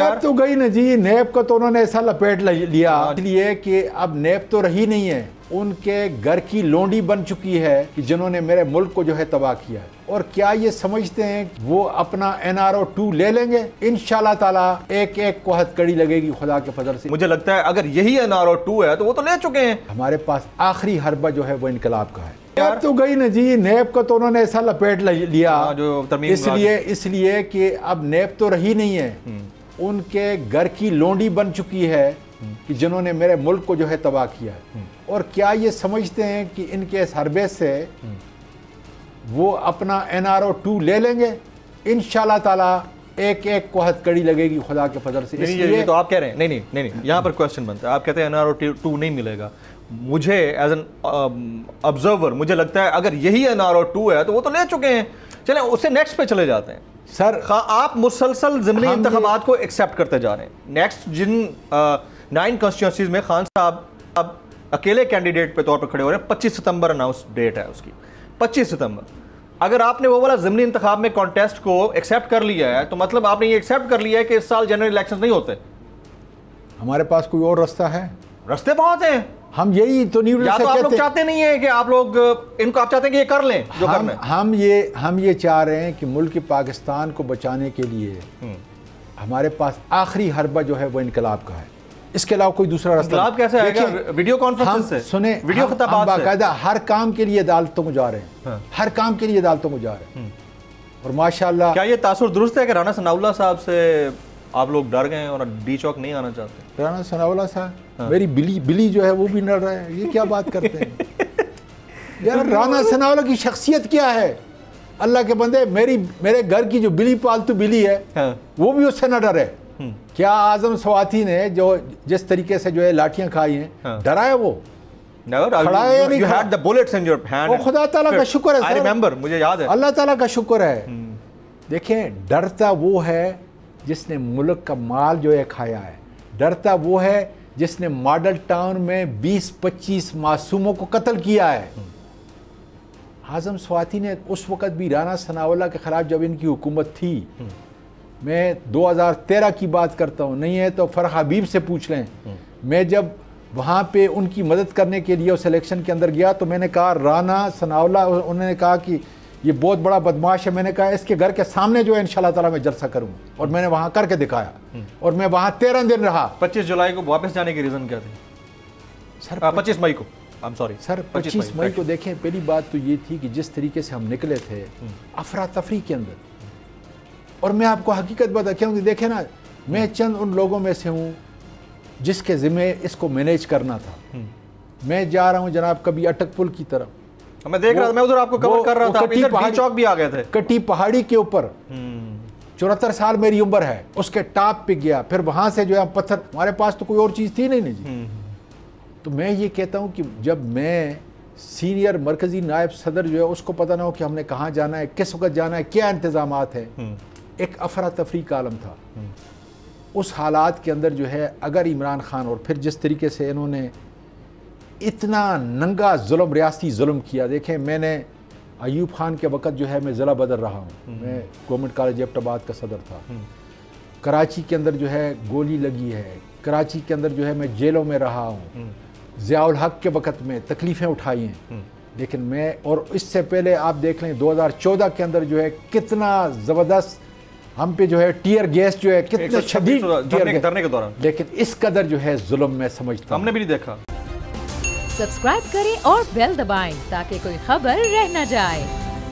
नैब तो गई ना जी, नैब को तो उन्होंने ऐसा लपेट लिया इसलिए कि अब नैब तो रही नहीं है, उनके घर की लोंडी बन चुकी है कि जिन्होंने मेरे मुल्क को जो है तबाह किया है। और क्या ये समझते हैं वो अपना NRO 2 ले लेंगे? इंशाल्लाह ताला एक एक को हथकड़ी लगेगी खुदा के फजल से। मुझे लगता है अगर यही NRO 2 है तो वो तो ले चुके हैं। हमारे पास आखिरी हरबा जो है वो इनकलाब का है। नैब तो गई ना जी, नैब को तो उन्होंने ऐसा लपेट लिया इसलिए कि अब नैब तो रही नहीं है, उनके घर की लोंडी बन चुकी है कि जिन्होंने मेरे मुल्क को जो है तबाह किया है। और क्या ये समझते हैं कि इनके इस हरबे से वो अपना NRO 2 ले लेंगे? इंशाल्लाह ताला एक एक को हथकड़ी लगेगी खुदा के फजल से। ये तो आप कह रहे हैं नहीं, यहाँ पर क्वेश्चन बनता है। आप कहते हैं NRO 2 नहीं मिलेगा। मुझे एज एन ऑब्जर्वर मुझे लगता है अगर यही NRO 2 है तो वो तो ले चुके हैं। चलें उससे नेक्स्ट पे चले जाते हैं। सर आप मुसलसल ज़िमनी इंतखाबात को एक्सेप्ट करते जा रहे हैं। नेक्स्ट जिन 9 कॉन्स्टिट्यूंसीज में खान साहब अब अकेले कैंडिडेट पे तौर पर खड़े हो रहे हैं। 25 सितंबर अनाउंस डेट है उसकी, 25 सितंबर। अगर आपने वो वाला ज़िमनी इंतखाब में कॉन्टेस्ट को एक्सेप्ट कर लिया है तो मतलब आपने ये एक्सेप्ट कर लिया है कि इस साल जनरल इलेक्शन नहीं होते। हमारे पास कोई और रास्ता है? रास्ते बहुत हैं। हम यही तो नहीं या तो आप लोग चाहते नहीं है कि आप लोग इनको आप चाहते हैं कि ये कर लें जो करना है। हम ये चाह रहे हैं कि मुल्क पाकिस्तान को बचाने के लिए हमारे पास आखिरी हरबा जो है वो इनकलाब का है। इसके अलावा कोई दूसरा रास्ता इनकलाब कैसे आएगा? वीडियो कॉन्फ्रेंस से सुने, वीडियो खिताबात से बाकायदा हर काम के लिए अदालतों को जा रहे हैं। हर काम के लिए अदालतों को जा रहे हैं। और माशाल्लाह क्या ये तासुर दुरुस्त है कि राना सनाउल्लाह साहब से आप लोग डर गए और डी चौक नहीं आना चाहते? राना सनाउल्लाह साहब मेरी बिली जो है वो भी डर रहा है। ये क्या बात करते हैं यार? राना सनाउल्लाह की शख्सियत क्या है? अल्लाह के बंदे, मेरे घर की जो बिली पालतू बिली है वो भी उससे न डरे। क्या आजम स्वाति ने जो जिस तरीके से जो है लाठियां खाई हैं, डरा है वो? खड़ा है या नहीं? You had the bullets in your hand. खुदा ताला का शुक्र है। I remember, मुझे याद है। अल्लाह ताला का शुक्र है। देखें, डरता वो है जिसने मुल्क का माल जो है खाया है। डरता वो है जिसने मॉडल टाउन में 20-25 मासूमों को कत्ल किया है। आजम स्वाति ने उस वक़्त भी राना सनाउल्लाह के खिलाफ जब इनकी हुकूमत थी, मैं 2013 की बात करता हूँ, नहीं है तो फरह हबीब से पूछ लें। मैं जब वहाँ पे उनकी मदद करने के लिए उस इलेक्शन के अंदर गया तो मैंने कहा राना सनाउल्लाह, उन्होंने कहा कि ये बहुत बड़ा बदमाश है। मैंने कहा इसके घर के सामने जो है इंशाल्लाह ताला मैं जलसा करूँ, और मैंने वहाँ करके दिखाया। और मैं वहाँ 13 दिन रहा। 25 जुलाई को वापस जाने की रीज़न क्या थी सर? 25 मई को, I'm sorry सर, 25 मई को देखें, पहली बात तो ये थी कि जिस तरीके से हम निकले थे अफरा तफरी के अंदर, और मैं आपको हकीकत बता क्योंकि देखें ना, मैं चंद उन लोगों में से हूँ जिसके ज़िम्मे इसको मैनेज करना था। मैं जा रहा हूँ जनाब कभी अटक पुल की तरफ, मैं देख रहा था, मैं उधर आपको कवर कर रहा था, आप इधर डी चौक भी आ गए थे। कटी पहाड़ी के ऊपर 74 साल मेरी उम्र है, उसके टॉप पे गया, फिर वहाँ से जो है पत्थर, हमारे पास तो कोई और चीज़ थी नहीं जी। तो मैं ये कहता हूँ कि जब मैं सीनियर मरकज़ी नायब सदर जो है उसको पता ना हो कि हमने कहाँ जाना है, किस वक्त जाना है, क्या इंतज़ामात है, एक अफरा तफरी का आलम था। उस हालात के अंदर जो है अगर इमरान खान, और फिर जिस तरीके से इन्होंने इतना नंगा जुल्म, रियासती जुल्म किया। देखें, मैंने अयूब खान के वक़्त जो है मैं ज़िला बदर रहा हूँ, मैं गवर्नमेंट कॉलेज एबटाबाद का सदर था। कराची के अंदर जो है गोली लगी है, कराची के अंदर जो है मैं जेलों में रहा हूँ, ज़ियाउल हक के वक़्त में तकलीफ़ें उठाई हैं। लेकिन मैं, और इससे पहले आप देख लें 2014 के अंदर जो है कितना ज़बरदस्त हम पे जो है टीयर गैस जो है, कितने शदीद धरने के दौरान, लेकिन इस कदर जो है जुल्म मैं समझता हमने भी नहीं देखा। सब्सक्राइब करें और बेल दबाएं ताकि कोई खबर रह न जाए।